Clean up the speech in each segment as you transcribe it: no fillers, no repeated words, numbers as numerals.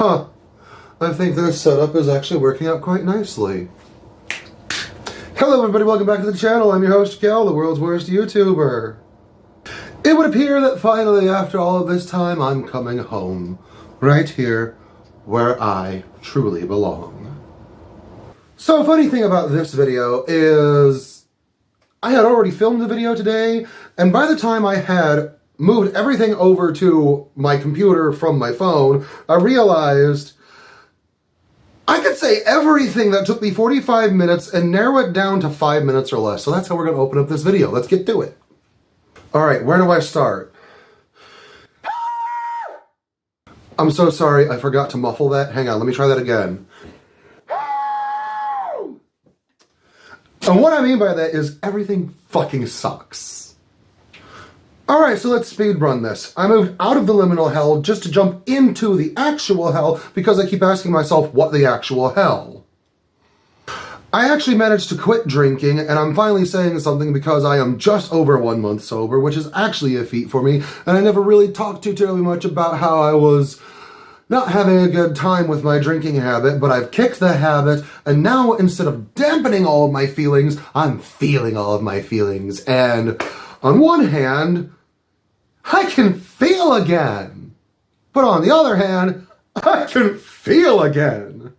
Huh. I think this setup is actually working out quite nicely. Hello everybody, welcome back to the channel. I'm your host, Jakel, the world's worst YouTuber. It would appear that finally, after all of this time, I'm coming home. Right here, where I truly belong. So, funny thing about this video is, I had already filmed the video today, and by the time I had moved everything over to my computer from my phone, I realized I could say everything that took me 45 minutes and narrow it down to 5 minutes or less. So that's how we're going to open up this video. Let's get to it. All right, where do I start? I'm so sorry, I forgot to muffle that. Hang on, let me try that again. And what I mean by that is everything fucking sucks. Alright, so let's speed run this. I moved out of the liminal hell just to jump into the actual hell because I keep asking myself, what the actual hell? I actually managed to quit drinking, and I'm finally saying something because I am just over 1 month sober, which is actually a feat for me, and I never really talked too terribly much about how I was not having a good time with my drinking habit, but I've kicked the habit, and now instead of dampening all of my feelings, I'm feeling all of my feelings, and on one hand, I can feel again. But on the other hand, I can feel again.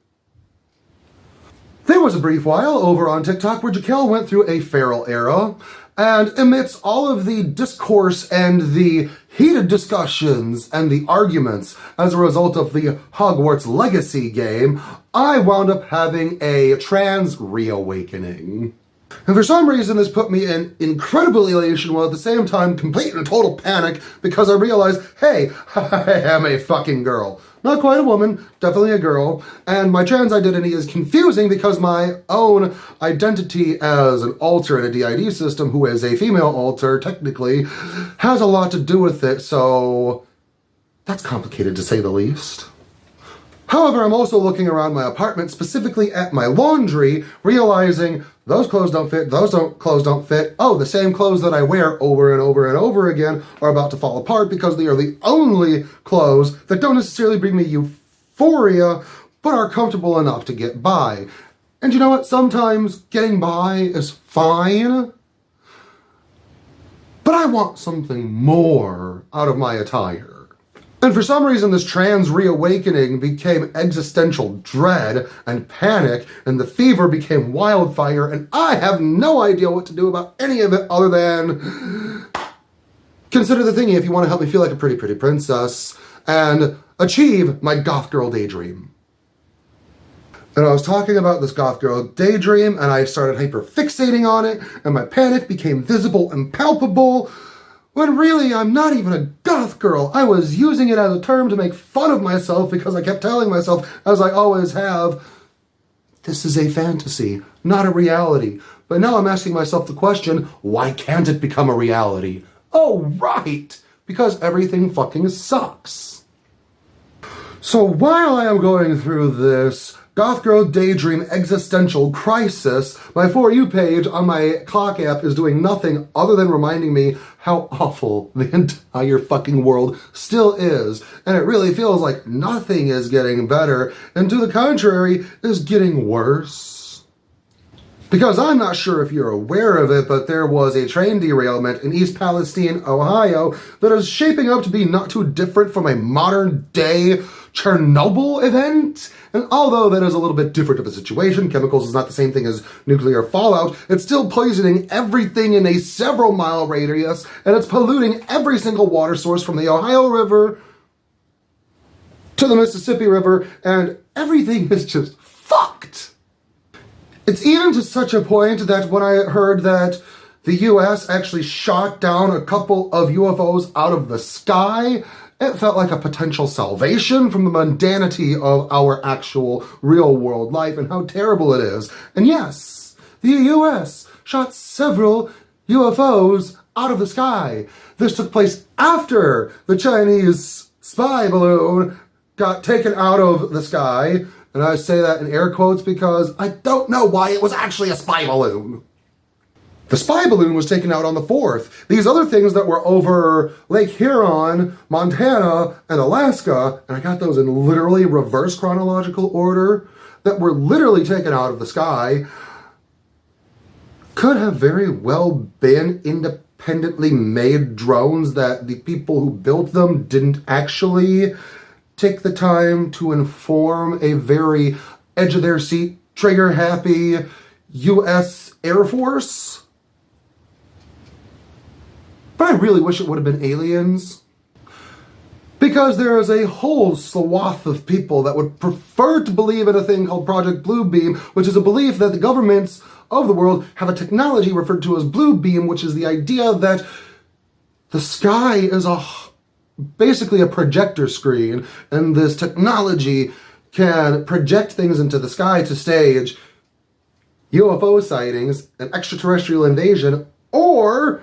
There was a brief while over on TikTok where Jakel went through a feral era, and amidst all of the discourse and the heated discussions and the arguments as a result of the Hogwarts Legacy game, I wound up having a trans reawakening. And for some reason, this put me in incredible elation while at the same time complete and total panic because I realized, hey, I am a fucking girl. Not quite a woman, definitely a girl. And my trans identity is confusing because my own identity as an alter in a DID system, who is a female alter, technically, has a lot to do with it. So that's complicated to say the least. However, I'm also looking around my apartment, specifically at my laundry, realizing those clothes don't fit, clothes don't fit. Oh, the same clothes that I wear over and over and over again are about to fall apart because they are the only clothes that don't necessarily bring me euphoria, but are comfortable enough to get by. And you know what? Sometimes getting by is fine, but I want something more out of my attire. And for some reason, this trans reawakening became existential dread and panic, and the fever became wildfire, and I have no idea what to do about any of it other than consider the thingy if you want to help me feel like a pretty, pretty princess and achieve my goth girl daydream. And I was talking about this goth girl daydream, and I started hyper-fixating on it, and my panic became visible and palpable, when really, I'm not even a goth girl. I was using it as a term to make fun of myself because I kept telling myself, as I always have, this is a fantasy, not a reality. But now I'm asking myself the question, why can't it become a reality? Oh, right, because everything fucking sucks. So while I am going through this Goth Girl Daydream Existential Crisis, my For You page on my clock app is doing nothing other than reminding me how awful the entire fucking world still is. And it really feels like nothing is getting better, and to the contrary, is getting worse. Because I'm not sure if you're aware of it, but there was a train derailment in East Palestine, Ohio, that is shaping up to be not too different from a modern day Chernobyl event. And although that is a little bit different of a situation, chemicals is not the same thing as nuclear fallout, it's still poisoning everything in a several mile radius, and it's polluting every single water source from the Ohio River to the Mississippi River, and everything is just fucked. It's even to such a point that when I heard that the US actually shot down a couple of UFOs out of the sky, it felt like a potential salvation from the mundanity of our actual real-world life and how terrible it is. And yes, the US shot several UFOs out of the sky. This took place after the Chinese spy balloon got taken out of the sky. And I say that in air quotes because I don't know why it was actually a spy balloon. The spy balloon was taken out on the 4th. These other things that were over Lake Huron, Montana, and Alaska, and I got those in literally reverse chronological order, that were literally taken out of the sky, could have very well been independently made drones that the people who built them didn't actually take the time to inform a very edge-of-their-seat, trigger-happy U.S. Air Force. But I really wish it would have been aliens. Because there is a whole swath of people that would prefer to believe in a thing called Project Bluebeam, which is a belief that the governments of the world have a technology referred to as Bluebeam, which is the idea that the sky is basically a projector screen, and this technology can project things into the sky to stage UFO sightings, an extraterrestrial invasion, or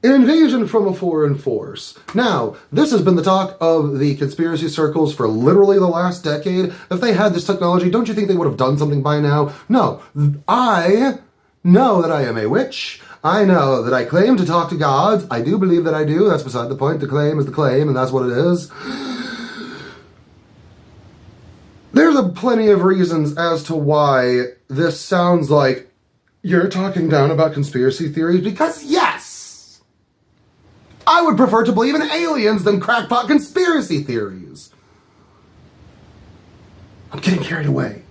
an invasion from a foreign force. Now, this has been the talk of the conspiracy circles for literally the last decade. If they had this technology, don't you think they would have done something by now? No. I know that I am a witch. I know that I claim to talk to gods. I do believe that I do. That's beside the point. The claim is the claim, and that's what it is. There's plenty of reasons as to why this sounds like you're talking down about conspiracy theories, because yes! I would prefer to believe in aliens than crackpot conspiracy theories. I'm getting carried away.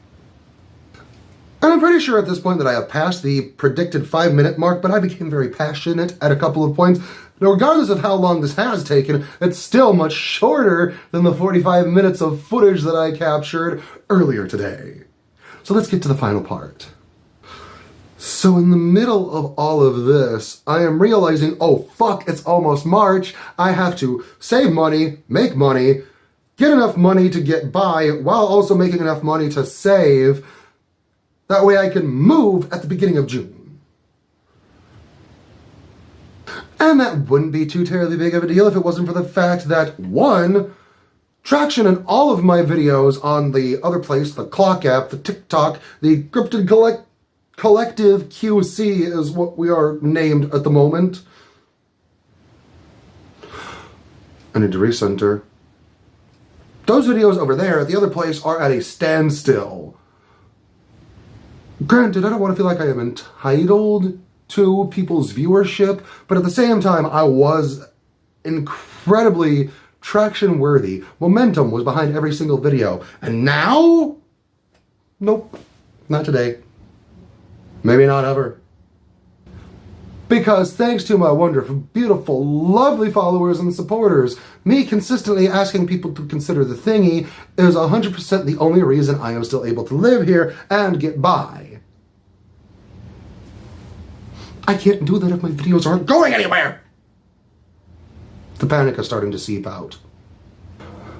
And I'm pretty sure at this point that I have passed the predicted 5-minute mark, but I became very passionate at a couple of points. Now, regardless of how long this has taken, it's still much shorter than the 45 minutes of footage that I captured earlier today. So let's get to the final part. So in the middle of all of this, I am realizing, oh fuck, it's almost March. I have to save money, make money, get enough money to get by, while also making enough money to save. That way I can move at the beginning of June. And that wouldn't be too terribly big of a deal if it wasn't for the fact that, one, traction in all of my videos on the other place, the Clock app, the TikTok, the Cryptid Collective QC is what we are named at the moment. I need to recenter. Those videos over there at the other place are at a standstill. Granted, I don't want to feel like I am entitled to people's viewership, but at the same time, I was incredibly traction worthy. Momentum was behind every single video. And now? Nope. Not today. Maybe not ever. Because thanks to my wonderful, beautiful, lovely followers and supporters, me consistently asking people to consider the thingy is 100% the only reason I am still able to live here and get by. I can't do that if my videos aren't going anywhere! The panic is starting to seep out.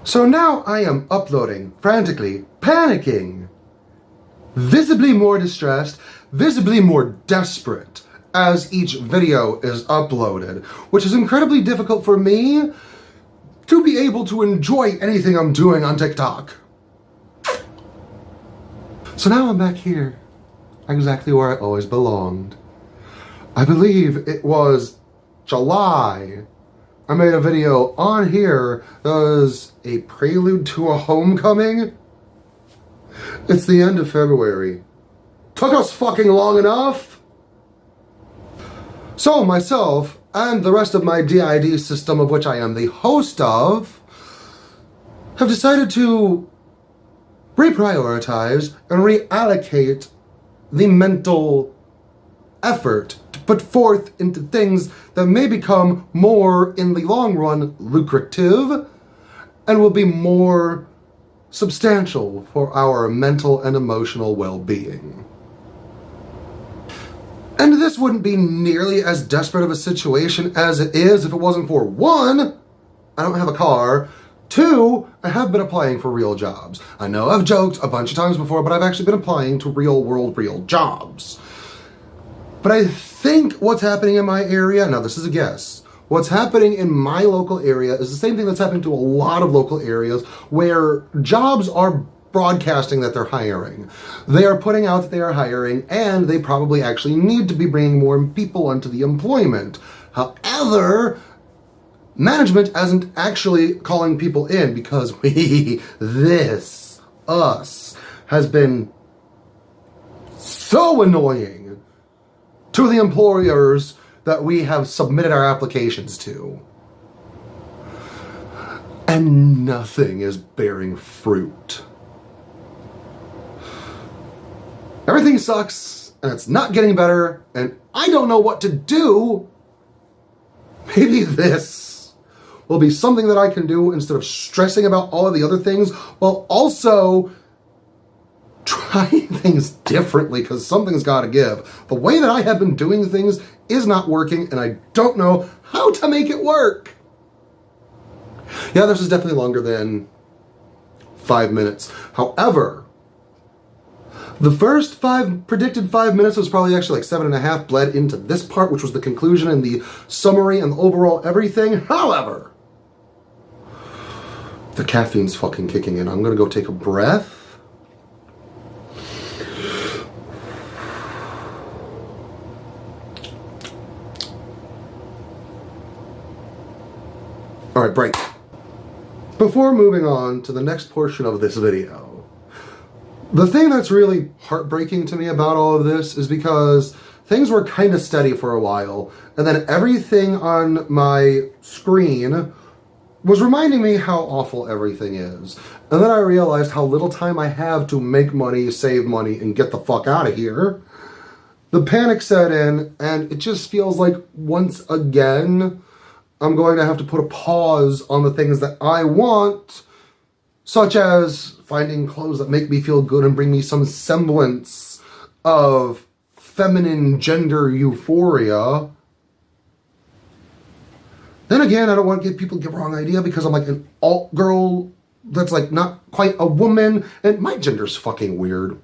So now I am uploading, frantically, panicking, visibly more distressed, visibly more desperate as each video is uploaded, which is incredibly difficult for me to be able to enjoy anything I'm doing on TikTok. So now I'm back here, exactly where I always belonged. I believe it was July. I made a video on here that was a prelude to a homecoming. It's the end of February. Took us fucking long enough. So myself and the rest of my DID system, of which I am the host of, have decided to reprioritize and reallocate the mental effort to put forth into things that may become more, in the long run, lucrative and will be more substantial for our mental and emotional well-being. And this wouldn't be nearly as desperate of a situation as it is if it wasn't for, one, I don't have a car, two, I have been applying for real jobs. I know I've joked a bunch of times before, but I've actually been applying to real jobs. But I think what's happening in my area, now this is a guess, what's happening in my local area is the same thing that's happening to a lot of local areas where jobs are broadcasting that they're hiring. They are putting out that they are hiring, and they probably actually need to be bringing more people into the employment. However, management isn't actually calling people in because us, has been so annoying to the employers that we have submitted our applications to. And nothing is bearing fruit. Everything sucks, and it's not getting better, and I don't know what to do. Maybe this will be something that I can do instead of stressing about all of the other things, while also trying things differently, because something's got to give. The way that I have been doing things is not working, and I don't know how to make it work. Yeah, this is definitely longer than 5 minutes. However, the first predicted 5 minutes was probably actually like 7.5, bled into this part, which was the conclusion and the summary and the overall everything. However, the caffeine's fucking kicking in. I'm gonna go take a breath. All right, break. Before moving on to the next portion of this video, the thing that's really heartbreaking to me about all of this is because things were kind of steady for a while, and then everything on my screen was reminding me how awful everything is. And then I realized how little time I have to make money, save money, and get the fuck out of here. The panic set in, and it just feels like once again, I'm going to have to put a pause on the things that I want, such as finding clothes that make me feel good and bring me some semblance of feminine gender euphoria. Then again, I don't want to give people the wrong idea because I'm like an alt girl that's like not quite a woman, and my gender's fucking weird.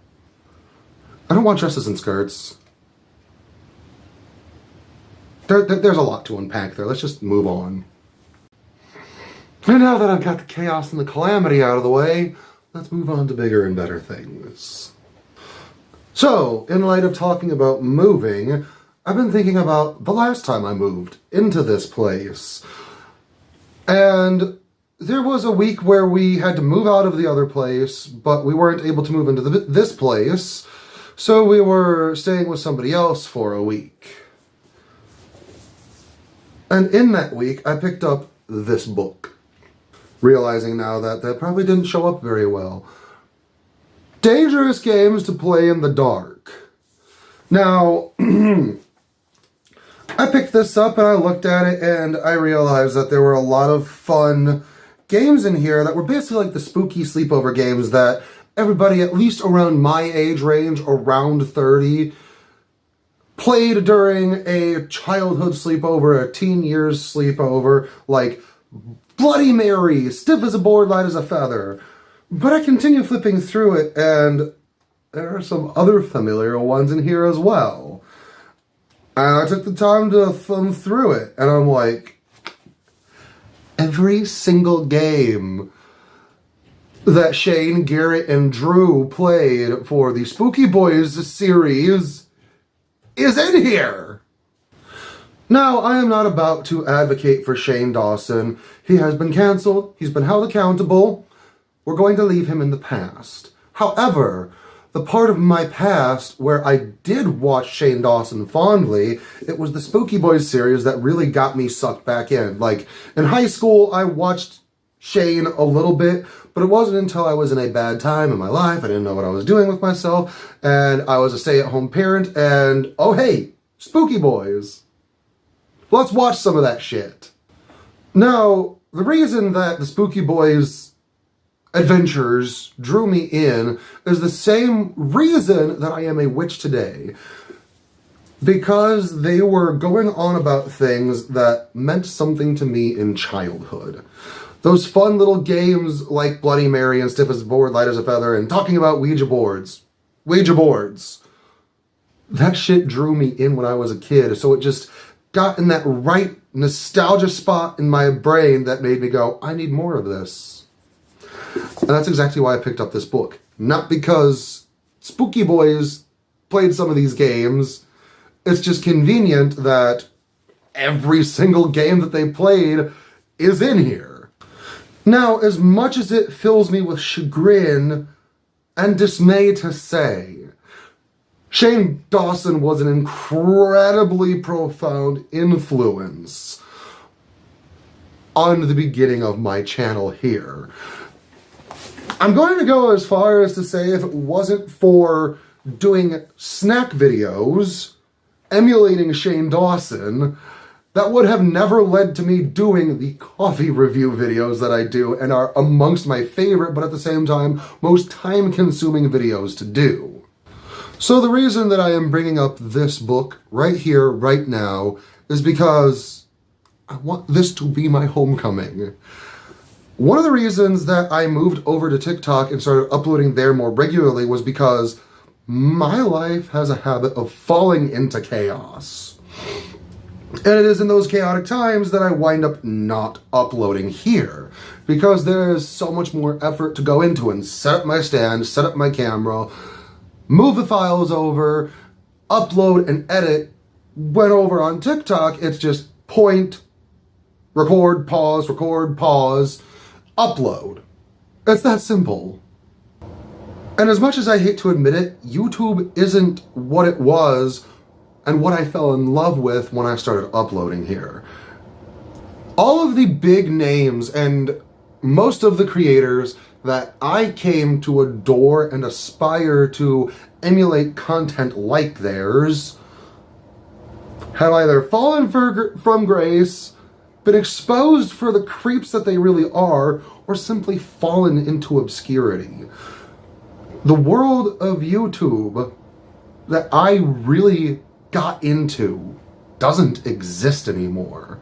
I don't want dresses and skirts. There's a lot to unpack there. Let's just move on. And now that I've got the chaos and the calamity out of the way, let's move on to bigger and better things. So, in light of talking about moving, I've been thinking about the last time I moved into this place. And there was a week where we had to move out of the other place, but we weren't able to move into this place. So we were staying with somebody else for a week. And in that week, I picked up this book, realizing now that that probably didn't show up very well. Dangerous Games to Play in the Dark. Now, I picked this up and I looked at it and I realized that there were a lot of fun games in here that were basically like the spooky sleepover games that everybody, at least around my age range, around 30, played during a childhood sleepover, a teen years sleepover, like Bloody Mary, Stiff as a Board, Light as a Feather. But I continue flipping through it, and there are some other familiar ones in here as well. And I took the time to thumb through it, and I'm like, every single game that Shane, Garrett, and Drew played for the Spooky Boys series is in here. Now, I am not about to advocate for Shane Dawson. He has been canceled. He's been held accountable. We're going to leave him in the past. However, the part of my past where I did watch Shane Dawson fondly, it was the Spooky Boys series that really got me sucked back in. Like, in high school, I watched Shane a little bit, but it wasn't until I was in a bad time in my life, I didn't know what I was doing with myself, and I was a stay-at-home parent, and oh hey, Spooky Boys. Let's watch some of that shit. Now, the reason that the Spooky Boys adventures drew me in is the same reason that I am a witch today. Because they were going on about things that meant something to me in childhood. Those fun little games like Bloody Mary and Stiff as a Board, Light as a Feather, and talking about Ouija boards. Ouija boards. That shit drew me in when I was a kid, so it just got in that right nostalgia spot in my brain that made me go, I need more of this. And that's exactly why I picked up this book. Not because Spooky Boys played some of these games. It's just convenient that every single game that they played is in here. Now, as much as it fills me with chagrin and dismay to say, Shane Dawson was an incredibly profound influence on the beginning of my channel here. I'm going to go as far as to say if it wasn't for doing snack videos, emulating Shane Dawson, that would have never led to me doing the coffee review videos that I do and are amongst my favorite, but at the same time, most time-consuming videos to do. So the reason that I am bringing up this book right here, right now, is because I want this to be my homecoming. One of the reasons that I moved over to TikTok and started uploading there more regularly was because my life has a habit of falling into chaos. And it is in those chaotic times that I wind up not uploading here, because there is so much more effort to go into and set up my stand, set up my camera, move the files over, upload and edit. When over on TikTok, it's just point, record, pause, upload. It's that simple. And as much as I hate to admit it, YouTube isn't what it was and what I fell in love with when I started uploading here. All of the big names and most of the creators that I came to adore and aspire to emulate content like theirs have either fallen from grace, been exposed for the creeps that they really are, or simply fallen into obscurity. The world of YouTube that I really got into doesn't exist anymore.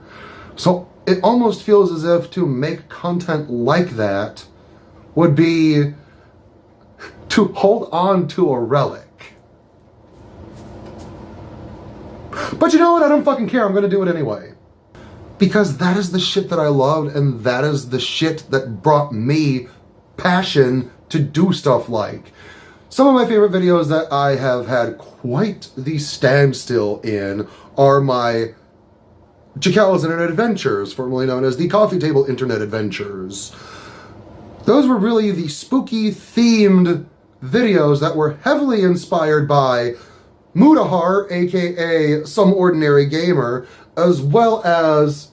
So it almost feels as if to make content like that would be to hold on to a relic. But you know what? I don't fucking care. I'm gonna do it anyway. Because that is the shit that I loved, and that is the shit that brought me passion to do stuff like. Some of my favorite videos that I have had quite the standstill in are my Jakel's Internet Adventures, formerly known as the Coffee Table Internet Adventures. Those were really the spooky themed videos that were heavily inspired by Mudahar, aka Some Ordinary Gamer, as well as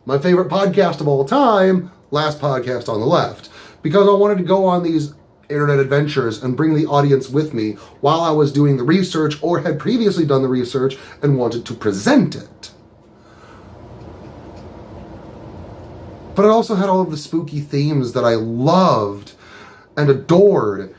my favorite podcast of all time, Last Podcast on the Left, because I wanted to go on these internet adventures and bring the audience with me while I was doing the research or had previously done the research and wanted to present it. But it also had all of the spooky themes that I loved and adored.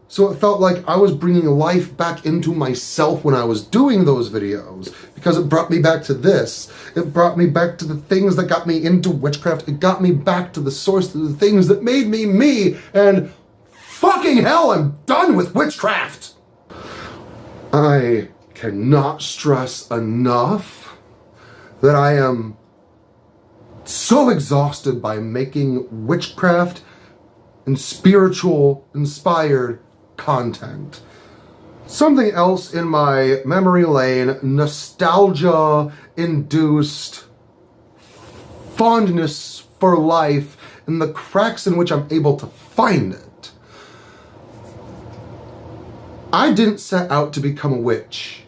So it felt like I was bringing life back into myself when I was doing those videos, because it brought me back to this. It brought me back to the things that got me into witchcraft. It got me back to the source of the things that made me me. And fucking hell, I'm done with witchcraft. I cannot stress enough that I am so exhausted by making witchcraft and spiritual inspired content. Something else in my memory lane, nostalgia induced fondness for life and the cracks in which I'm able to find it. I didn't set out to become a witch.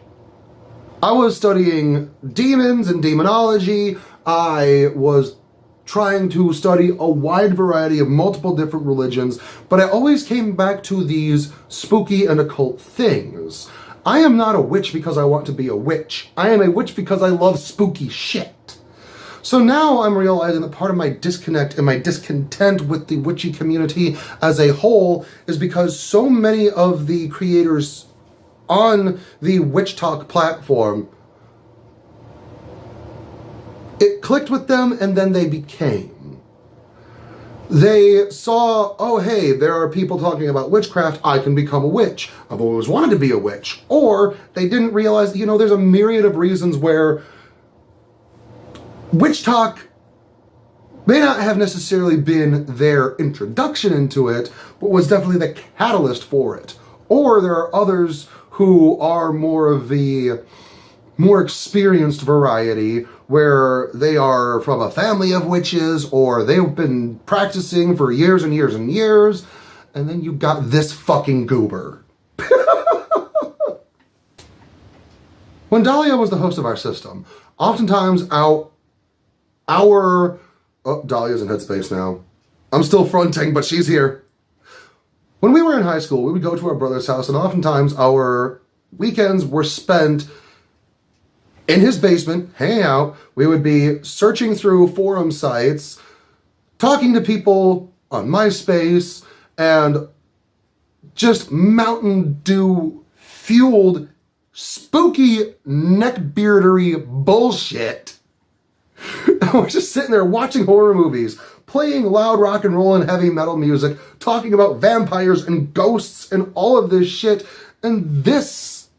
I was studying demons and demonology. I was trying to study a wide variety of multiple different religions, but I always came back to these spooky and occult things. I am not a witch because I want to be a witch. I am a witch because I love spooky shit. So now I'm realizing that part of my disconnect and my discontent with the witchy community as a whole is because so many of the creators on the Witch Talk platform, it clicked with them and then they became. They saw, oh hey, there are people talking about witchcraft, I can become a witch. I've always wanted to be a witch. Or they didn't realize, you know, there's a myriad of reasons where Witch Talk may not have necessarily been their introduction into it, but was definitely the catalyst for it. Or there are others who are more of the more experienced variety, where they are from a family of witches, or they've been practicing for years and years and years, and then you got this fucking goober. When Dahlia was the host of our system, oftentimes Dahlia's in Headspace now. I'm still fronting, but she's here. When we were in high school, we would go to our brother's house, and oftentimes our weekends were spent in his basement, hanging out. We would be searching through forum sites, talking to people on MySpace, and just Mountain Dew fueled spooky neckbeardery bullshit. And we're just sitting there watching horror movies, playing loud rock and roll and heavy metal music, talking about vampires and ghosts and all of this shit. And this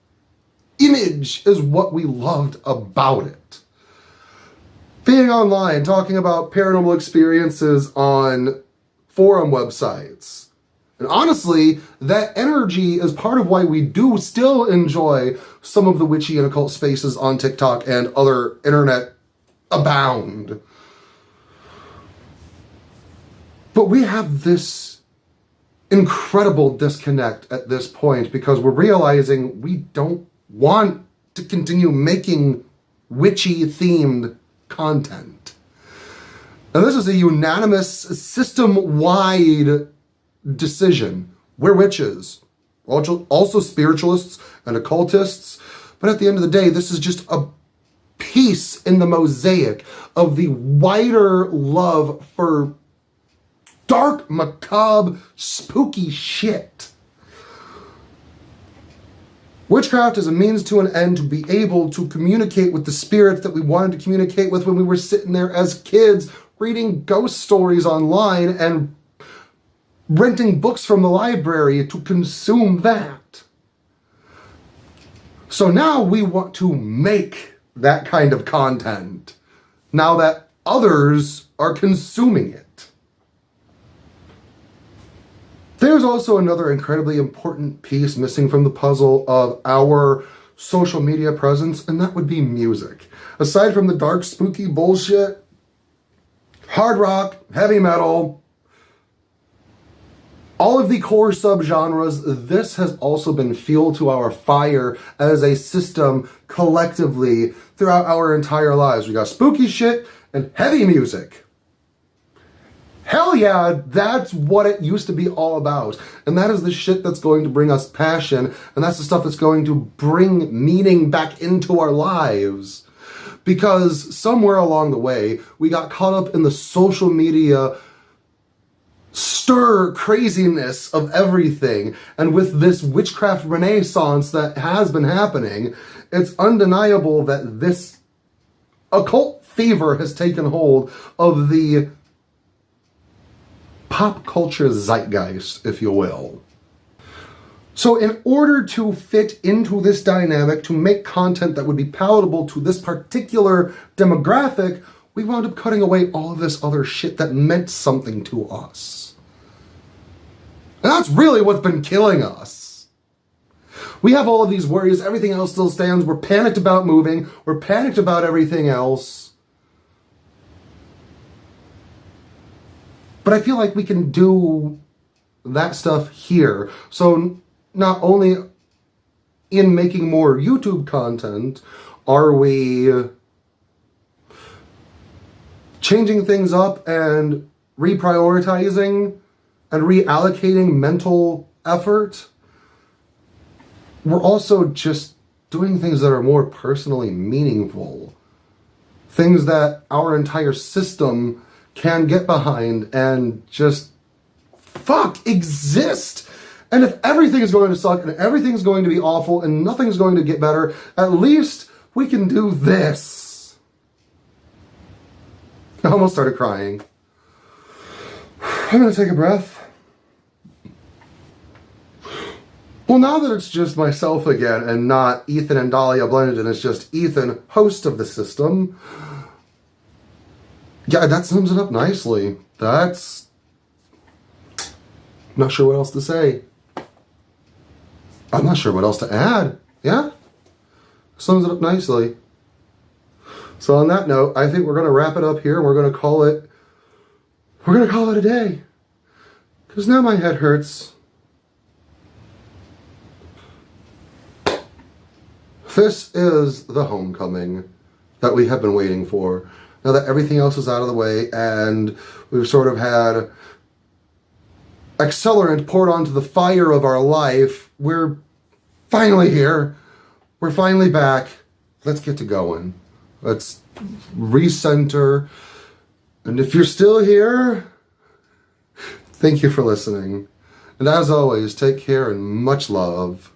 image is what we loved about it. Being online, talking about paranormal experiences on forum websites. And honestly, that energy is part of why we do still enjoy some of the witchy and occult spaces on TikTok and other internet abound. But we have this incredible disconnect at this point because we're realizing we don't want to continue making witchy themed content. Now, this is a unanimous system-wide decision. We're witches, also spiritualists and occultists, but at the end of the day, this is just a piece in the mosaic of the wider love for dark, macabre, spooky shit. Witchcraft is a means to an end to be able to communicate with the spirits that we wanted to communicate with when we were sitting there as kids, reading ghost stories online and renting books from the library to consume that. So now we want to make that kind of content, now that others are consuming it. There's also another incredibly important piece missing from the puzzle of our social media presence, and that would be music. Aside from the dark, spooky bullshit, hard rock, heavy metal, all of the core subgenres, this has also been fuel to our fire as a system collectively throughout our entire lives. We got spooky shit and heavy music. Hell yeah, that's what it used to be all about. And that is the shit that's going to bring us passion, and that's the stuff that's going to bring meaning back into our lives. Because somewhere along the way, we got caught up in the social media stir craziness of everything, and with this witchcraft renaissance that has been happening, it's undeniable that this occult fever has taken hold of the pop culture zeitgeist, if you will. So in order to fit into this dynamic, to make content that would be palatable to this particular demographic, we wound up cutting away all of this other shit that meant something to us. And that's really what's been killing us. We have all of these worries, everything else still stands, we're panicked about moving, we're panicked about everything else. But I feel like we can do that stuff here. So not only in making more YouTube content are we changing things up and reprioritizing and reallocating mental effort, we're also just doing things that are more personally meaningful. Things that our entire system can get behind and just exist. And if everything is going to suck and everything's going to be awful and nothing's going to get better, at least we can do this. I almost started crying. I'm going to take a breath. Well, now that it's just myself again and not Ethan and Dahlia blended and it's just Ethan, host of the system, Yeah, that sums it up nicely. That's... not sure what else to say. I'm not sure what else to add. Yeah? Sums it up nicely. So on that note, I think we're going to wrap it up here, and we're going to call it a day. Because now my head hurts. This is the homecoming that we have been waiting for. Now that everything else is out of the way and we've sort of had accelerant poured onto the fire of our life, we're finally here. We're finally back. Let's get to going. Let's recenter. And if you're still here, thank you for listening. And as always, take care and much love.